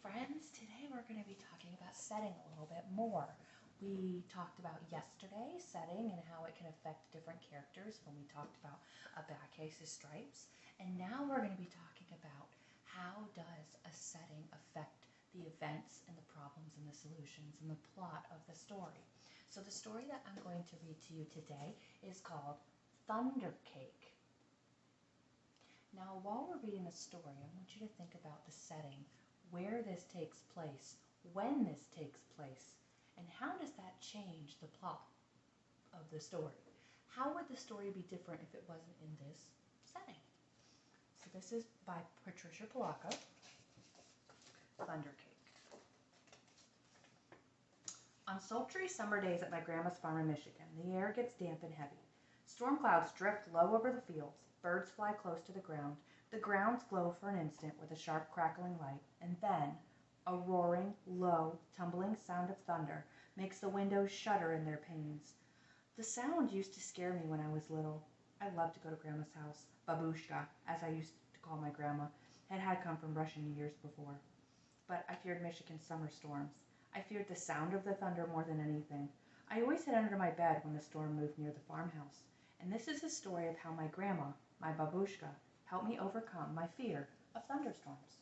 friends, today we're going to be talking about setting a little bit more. We talked about yesterday setting and how it can affect different characters when we talked about a back case's stripes. And now we're going to be talking about how does a setting affect the events and the problems and the solutions and the plot of the story. So the story that I'm going to read to you today is called Thunder Cake. Now while we're reading the story, I want you to think about the setting, where this takes place, when this takes place, and how does that change the plot of the story? How would the story be different if it wasn't in this setting? So this is by Patricia Polacco, Thunder Cake. On sultry summer days at my grandma's farm in Michigan, the air gets damp and heavy. Storm clouds drift low over the fields, birds fly close to the ground grounds glow for an instant with a sharp crackling light, and then a roaring, low, tumbling sound of thunder makes the windows shudder in their panes. The sound used to scare me when I was little. I loved to go to Grandma's house. Babushka, as I used to call my grandma, had come from Russia years before. But I feared Michigan's summer storms. I feared the sound of the thunder more than anything. I always hid under my bed when the storm moved near the farmhouse. And this is the story of how my grandma, my babushka, helped me overcome my fear of thunderstorms.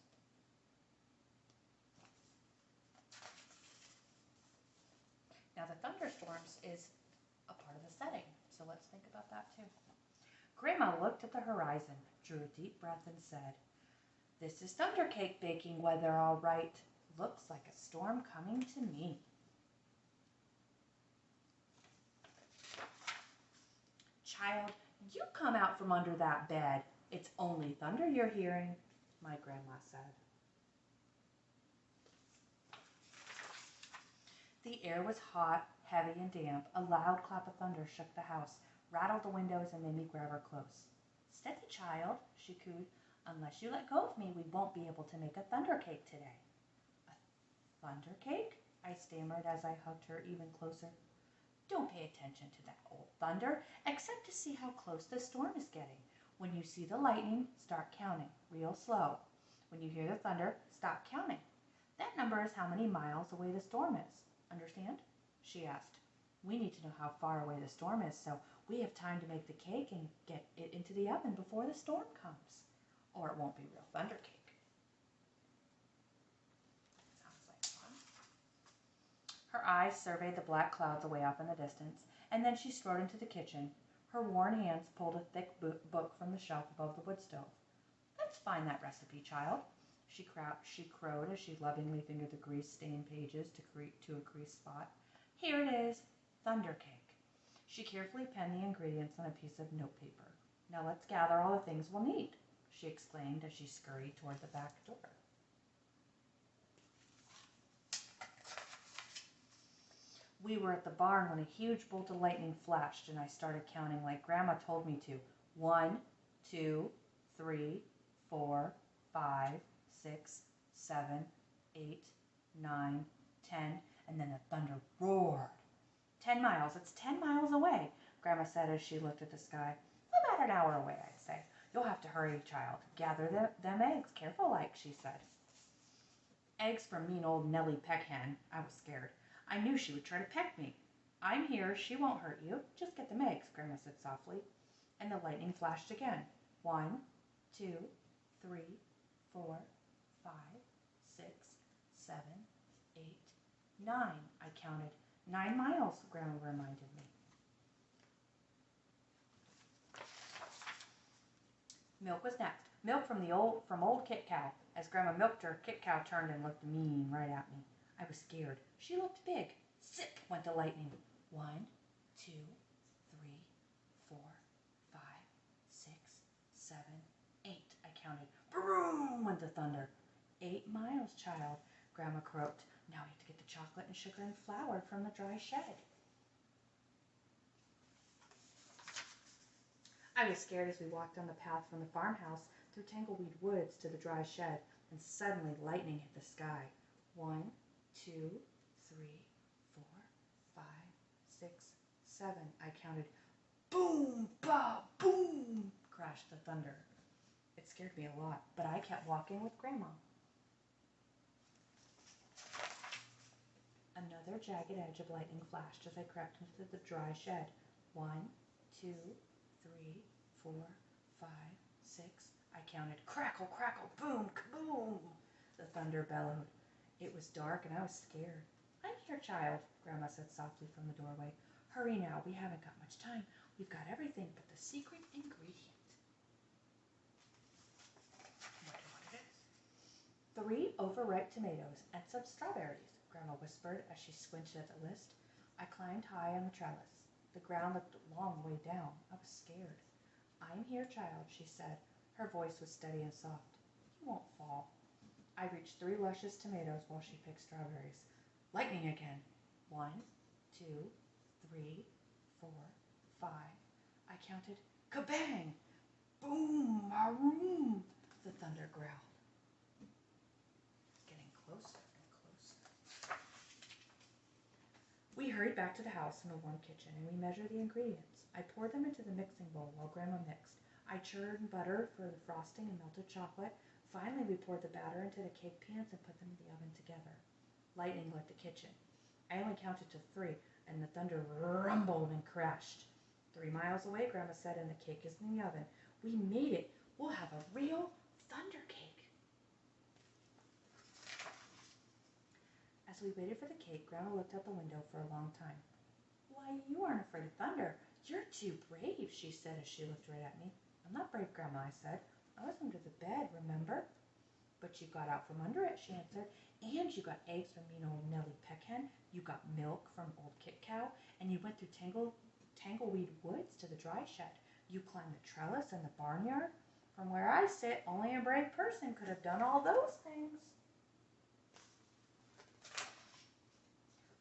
Now the thunderstorms is a part of the setting, so let's think about that too. Grandma looked at the horizon, drew a deep breath and said, "This is thunder cake baking weather, all right. Looks like a storm coming to me." "Child, you come out from under that bed. It's only thunder you're hearing," my grandma said. The air was hot, heavy, and damp. A loud clap of thunder shook the house, rattled the windows, and made me grab her close. "Steady, child," she cooed. "Unless you let go of me, we won't be able to make a thunder cake today." "A thunder cake?" I stammered as I hugged her even closer. "Don't pay attention to that old thunder, except to see how close the storm is getting. When you see the lightning, start counting, real slow. When you hear the thunder, stop counting. That number is how many miles away the storm is. Understand?" she asked. "We need to know how far away the storm is so we have time to make the cake and get it into the oven before the storm comes. Or it won't be real thunder cake." Sounds like fun. Her eyes surveyed the black clouds away off in the distance, and then she strode into the kitchen. Her worn hands pulled a thick book from the shelf above the wood stove. "Let's find that recipe, child," she crowed as she lovingly fingered the grease-stained pages to a grease spot. "Here it is, thunder cake." She carefully penned the ingredients on a piece of notepaper. "Now let's gather all the things we'll need," she exclaimed as she scurried toward the back door. We were at the barn when a huge bolt of lightning flashed, and I started counting like Grandma told me to. 1, 2, 3, 4, 5, 6, 7, 8, 9, 10, and then the thunder roared. 10 miles, it's 10 miles away," Grandma said as she looked at the sky. "About an hour away, I'd say. You'll have to hurry, child. Gather them eggs, careful like," she said. Eggs from mean old Nellie Peckhen. I was scared. I knew she would try to peck me. "I'm here. She won't hurt you. Just get them eggs," Grandma said softly. And the lightning flashed again. 1, 2, 3, 4, 5, 6, 7, 8, 9. I counted. 9 miles, Grandma reminded me. Milk was next. Milk from old Kit Cow. As Grandma milked her, Kit Cow turned and looked mean right at me. I was scared. She looked big. Zip went the lightning. 1, 2, 3, 4, 5, 6, 7, 8. I counted. Boom went the thunder. 8 miles, child, Grandma croaked. "Now we have to get the chocolate and sugar and flour from the dry shed." I was scared as we walked down the path from the farmhouse through tangleweed woods to the dry shed, and suddenly lightning hit the sky. 1, 2, 3, 4, 5, 6, 7. I counted. Boom, ba, boom, crashed the thunder. It scared me a lot, but I kept walking with Grandma. Another jagged edge of lightning flashed as I crept into the dry shed. 1, 2, 3, 4, 5, 6. I counted. Crackle, crackle, boom, kaboom! The thunder bellowed. It was dark and I was scared. I'm here, child, Grandma said softly from the doorway. Hurry now, we haven't got much time. We've got everything but the secret ingredient. Wonder what it is. 3 overripe tomatoes and some strawberries, Grandma whispered as she squinted at the list. I climbed high on the trellis. The ground looked a long way down. I was scared. I'm here, child, she said. Her voice was steady and soft. You won't fall. I reached 3 luscious tomatoes while she picked strawberries. Lightning again. 1, 2, 3, 4, 5. I counted. Kabang! Boom! Maroom! The thunder growled. Getting closer and closer. We hurried back to the house in the warm kitchen and we measured the ingredients. I poured them into the mixing bowl while Grandma mixed. I churned butter for the frosting and melted chocolate. Finally, we poured the batter into the cake pans and put them in the oven together. Lightning lit the kitchen. I only counted to 3, and the thunder rumbled and crashed. 3 miles away, Grandma said, and the cake is in the oven. We made it. We'll have a real thunder cake. As we waited for the cake, Grandma looked out the window for a long time. Why, you aren't afraid of thunder. You're too brave, she said as she looked right at me. I'm not brave, Grandma, I said. I was under the bed, remember? But you got out from under it, she answered. And you got eggs from mean old Nellie Peckhen. You got milk from old Kit Cow. And you went through Tangleweed Woods to the dry shed. You climbed the trellis in the barnyard. From where I sit, only a brave person could have done all those things.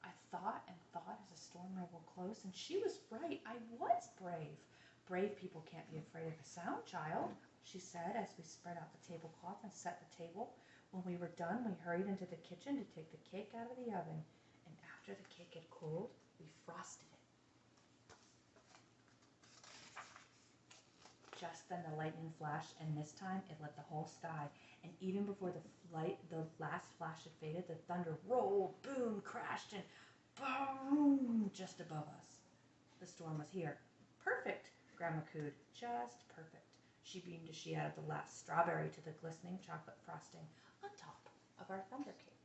I thought and thought as the storm rolled close, and she was right. I was brave. Brave people can't be afraid of a sound, child, she said as we spread out the tablecloth and set the table. When we were done, we hurried into the kitchen to take the cake out of the oven, and after the cake had cooled, we frosted it. Just then the lightning flashed, and this time it lit the whole sky, and even before the last flash had faded, the thunder rolled, boomed, crashed, and boom just above us. The storm was here. Perfect, Grandma cooed. Just perfect. She beamed as she added the last strawberry to the glistening chocolate frosting on top of our thunder cake.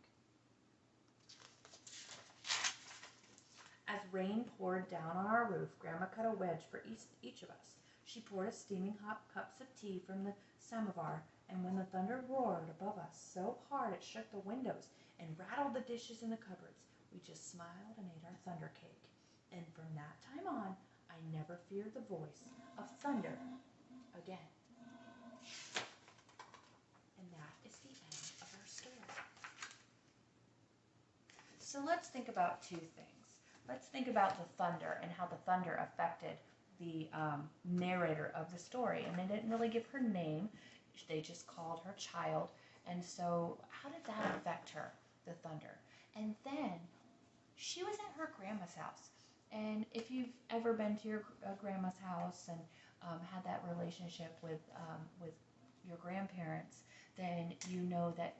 As rain poured down on our roof, Grandma cut a wedge for each of us. She poured us steaming hot cups of tea from the samovar, and when the thunder roared above us so hard it shook the windows and rattled the dishes in the cupboards, we just smiled and ate our thunder cake. And from that time on, I never feared the voice of thunder again. And that is the end of our story. So let's think about 2 things. Let's think about the thunder and how the thunder affected the narrator of the story. And they didn't really give her name. They just called her child. And so how did that affect her, the thunder? And then she was at her grandma's house. And if you've ever been to your grandma's house and had that relationship with your grandparents, then you know that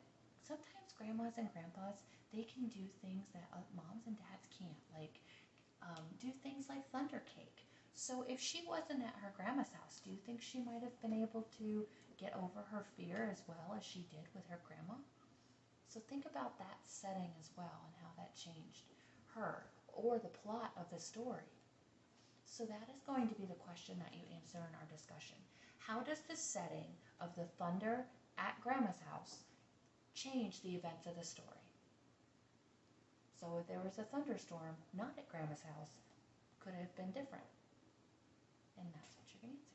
sometimes grandmas and grandpas, they can do things that moms and dads can't, like do things like thunder cake. So if she wasn't at her grandma's house, do you think she might have been able to get over her fear as well as she did with her grandma? So think about that setting as well and how that changed her or the plot of the story. So that is going to be the question that you answer in our discussion. How does the setting of the thunder at Grandma's house change the events of the story? So if there was a thunderstorm not at Grandma's house, could it have been different? And that's what you're going to answer.